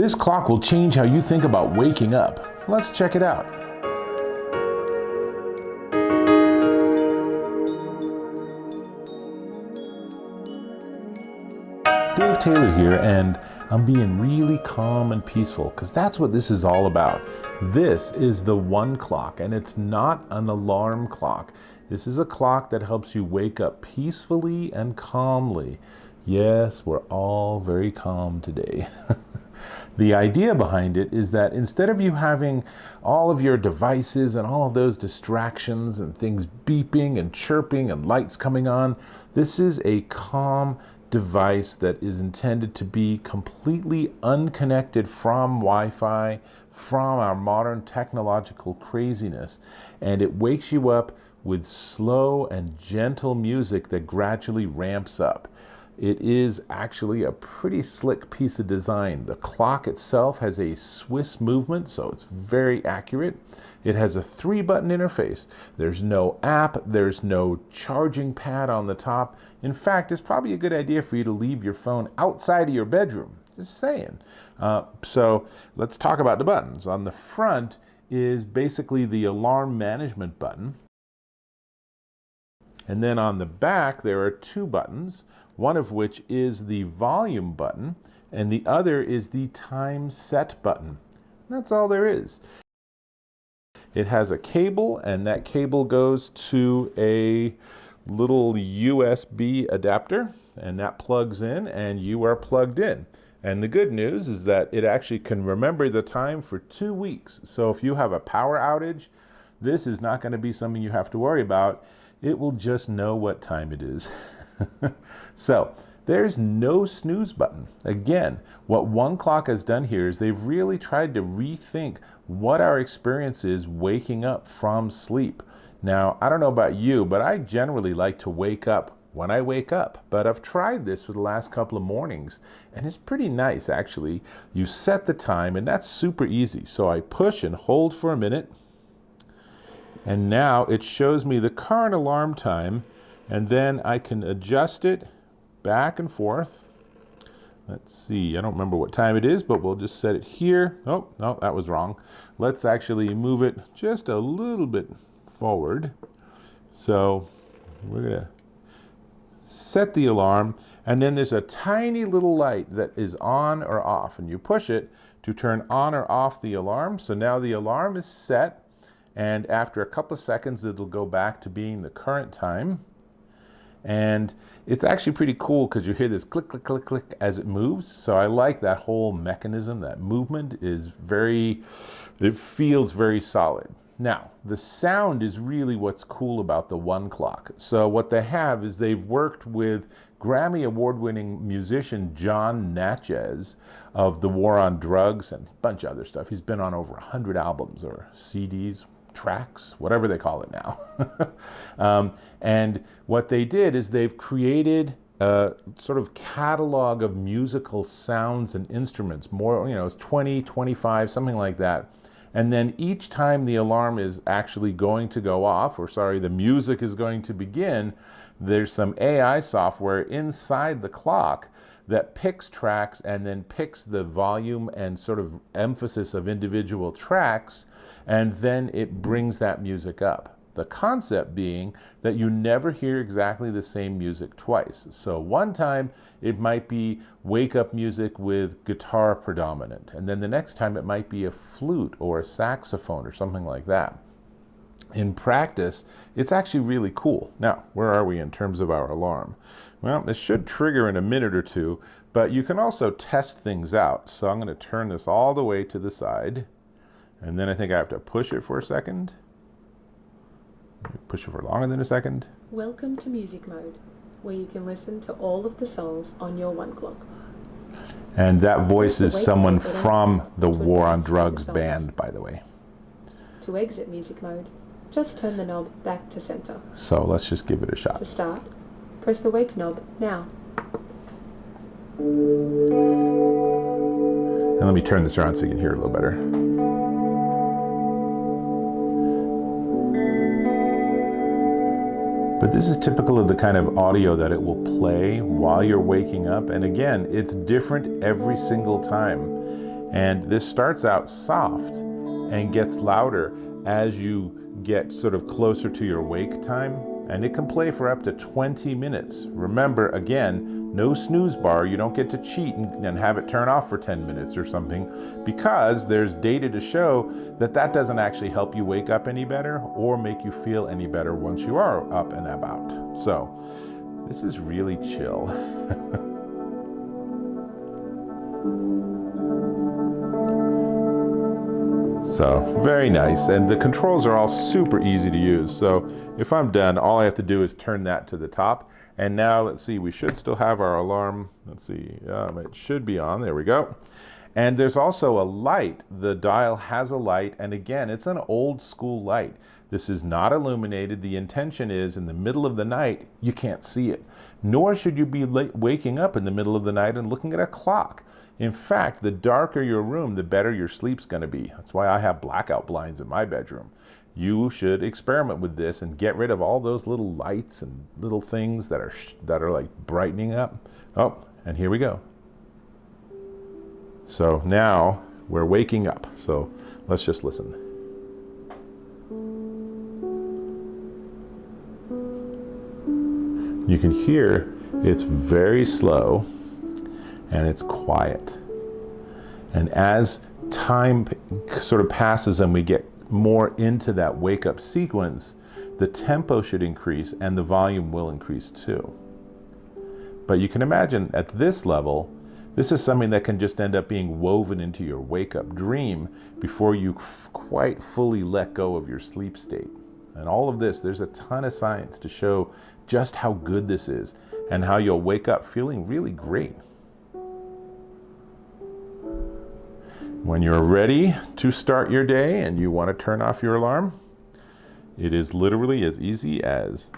This clock will change how you think about waking up. Let's check it out. Dave Taylor here, and I'm being really calm and peaceful because that's what this is all about. This is the OneClock, and it's not an alarm clock. This is a clock that helps you wake up peacefully and calmly. Yes, we're all very calm today. The idea behind it is that instead of you having all of your devices and all of those distractions and things beeping and chirping and lights coming on, this is a calm device that is intended to be completely unconnected from Wi-Fi, from our modern technological craziness, and it wakes you up with slow and gentle music that gradually ramps up. It is actually a pretty slick piece of design. The clock itself has a Swiss movement, so it's very accurate. It has a 3-button interface. There's no app, there's no charging pad on the top. In fact, it's probably a good idea for you to leave your phone outside of your bedroom. Just saying. So let's talk about the buttons. On the front is basically the alarm management button. And then on the back, there are 2 buttons, one of which is the volume button, and the other is the time set button. That's all there is. It has a cable, and that cable goes to a little USB adapter, and that plugs in, and you are plugged in. And the good news is that it actually can remember the time for 2 weeks. So if you have a power outage, this is not going to be something you have to worry about. It will just know what time it is. So there's no snooze button. Again, what OneClock has done here is they've really tried to rethink what our experience is waking up from sleep. Now, I don't know about you, but I generally like to wake up when I wake up. But I've tried this for the last couple of mornings, and it's pretty nice, actually. You set the time, and that's super easy. So I push and hold for a minute, and now it shows me the current alarm time, and then I can adjust it back and forth. Let's see, I don't remember what time it is, but we'll just set it here. Oh, no, that was wrong. Let's actually move it just a little bit forward. So we're gonna set the alarm, and then there's a tiny little light that is on or off, and you push it to turn on or off the alarm. So now the alarm is set, and after a couple of seconds, it'll go back to being the current time. And it's actually pretty cool because you hear this click, click, click, click as it moves. So I like that whole mechanism. That movement is it feels very solid. Now, the sound is really what's cool about the OneClock. So what they have is they've worked with Grammy award-winning musician John Natchez of The War on Drugs and a bunch of other stuff. He's been on over 100 albums or CDs, tracks, whatever they call it now. And what they did is they've created a sort of catalog of musical sounds and instruments, more, it's 20, 25, something like that. And then each time the alarm is actually going to go off, the music is going to begin, there's some AI software inside the clock that picks tracks and then picks the volume and sort of emphasis of individual tracks, and then it brings that music up. The concept being that you never hear exactly the same music twice. So one time it might be wake up music with guitar predominant, and then the next time it might be a flute or a saxophone or something like that. In practice, it's actually really cool. Now, where are we in terms of our alarm? Well, it should trigger in a minute or two, but you can also test things out. So I'm going to turn this all the way to the side, and then I think I have to push it for a second. Push it for longer than a second. Welcome to music mode, where you can listen to all of the songs on your OneClock. And that voice is someone from the War on Drugs band, by the way. To exit music mode, just turn the knob back to center. So let's just give it a shot. To start, press the wake knob now. And let me turn this around so you can hear it a little better. But this is typical of the kind of audio that it will play while you're waking up. And again, it's different every single time. And this starts out soft and gets louder as you get sort of closer to your wake time. And it can play for up to 20 minutes. Remember, again, no snooze bar. You don't get to cheat and have it turn off for 10 minutes or something, because there's data to show that that doesn't actually help you wake up any better or make you feel any better once you are up and about. So this is really chill. So very nice, and the controls are all super easy to use. So if I'm done, all I have to do is turn that to the top. And now let's see, we should still have our alarm. Let's see, it should be on. There we go. And there's also a light. The dial has a light, and again, it's an old school light. This is not illuminated. The intention is in the middle of the night, you can't see it. Nor should you be waking up in the middle of the night and looking at a clock. In fact, the darker your room, the better your sleep's going to be. That's why I have blackout blinds in my bedroom. You should experiment with this and get rid of all those little lights and little things that are like brightening up. Oh, and here we go. So now we're waking up. So let's just listen. You can hear it's very slow and it's quiet. And as time sort of passes and we get more into that wake up sequence, the tempo should increase and the volume will increase too. But you can imagine at this level, this is something that can just end up being woven into your wake up dream before you quite fully let go of your sleep state. And all of this, there's a ton of science to show just how good this is and how you'll wake up feeling really great. When you're ready to start your day and you want to turn off your alarm, it is literally as easy as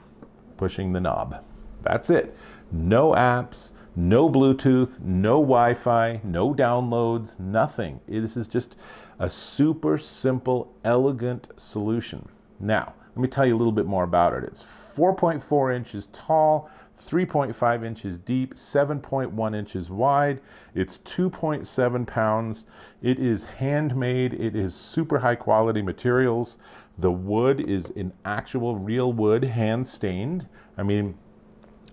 pushing the knob. That's it. No apps, no Bluetooth, no Wi-Fi, no downloads, nothing. This is just a super simple, elegant solution. Now, let me tell you a little bit more about it. It's 4.4 inches tall, 3.5 inches deep, 7.1 inches wide. It's 2.7 pounds. It is handmade. It is super high quality materials. The wood is in actual real wood, hand stained. I mean,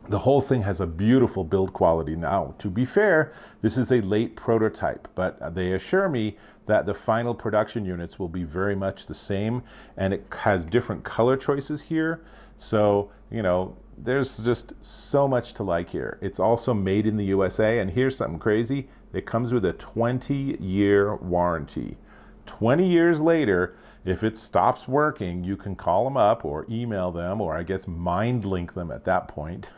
the whole thing has a beautiful build quality. Now, to be fair, this is a late prototype, but they assure me that the final production units will be very much the same, and it has different color choices here. So, you know, there's just so much to like here. It's also made in the USA, and here's something crazy. It comes with a 20-year warranty. 20 years later, if it stops working, you can call them up or email them, or I guess mind link them at that point,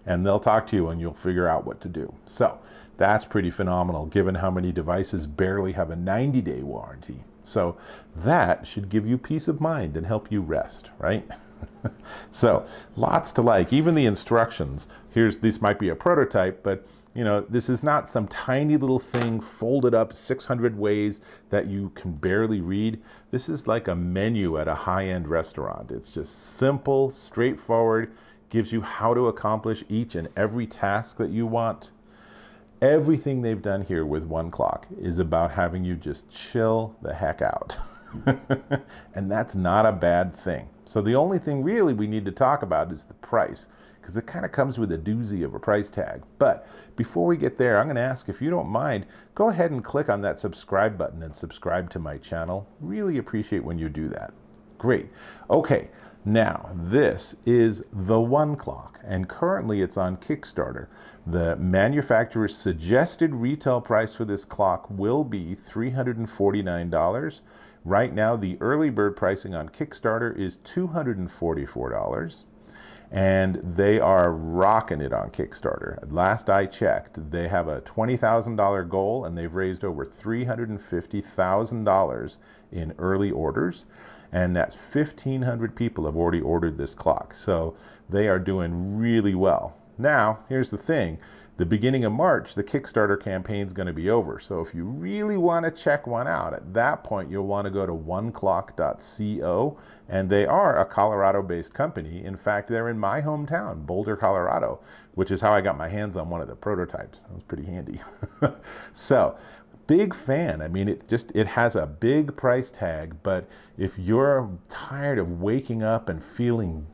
and they'll talk to you and you'll figure out what to do. So that's pretty phenomenal given how many devices barely have a 90-day warranty. So that should give you peace of mind and help you rest, right? So lots to like. Even the instructions. This might be a prototype, but you know, this is not some tiny little thing folded up 600 ways that you can barely read. This is like a menu at a high-end restaurant. It's just simple, straightforward, gives you how to accomplish each and every task that you want. Everything they've done here with OneClock is about having you just chill the heck out. And that's not a bad thing. So the only thing really we need to talk about is the price, because it kind of comes with a doozy of a price tag. But before we get there, I'm going to ask, if you don't mind, go ahead and click on that subscribe button and subscribe to my channel. Really appreciate when you do that. Great. Okay, now this is the OneClock, and currently it's on Kickstarter. The manufacturer's suggested retail price for this clock will be $349. Right now, the early bird pricing on Kickstarter is $244. And they are rocking it on Kickstarter. Last I checked, they have a $20,000 goal, and they've raised over $350,000 in early orders. And that's 1,500 people have already ordered this clock. So they are doing really well. Now, here's the thing. The beginning of March, the Kickstarter campaign is going to be over. So if you really want to check one out, at that point, you'll want to go to oneclock.co. And they are a Colorado-based company. In fact, they're in my hometown, Boulder, Colorado, which is how I got my hands on one of the prototypes. That was pretty handy. So big fan. I mean, it has a big price tag, but if you're tired of waking up and feeling,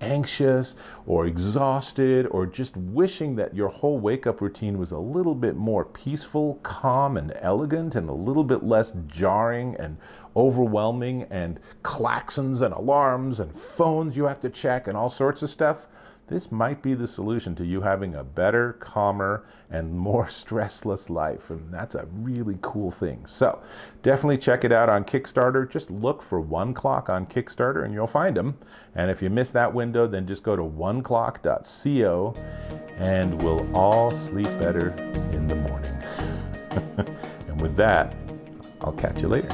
anxious or exhausted, or just wishing that your whole wake up routine was a little bit more peaceful, calm, and elegant, and a little bit less jarring and overwhelming, and klaxons and alarms and phones you have to check and all sorts of stuff, this might be the solution to you having a better, calmer, and more stressless life. And that's a really cool thing. So definitely check it out on Kickstarter. Just look for OneClock on Kickstarter and you'll find them. And if you miss that window, then just go to oneclock.co and we'll all sleep better in the morning. And with that, I'll catch you later.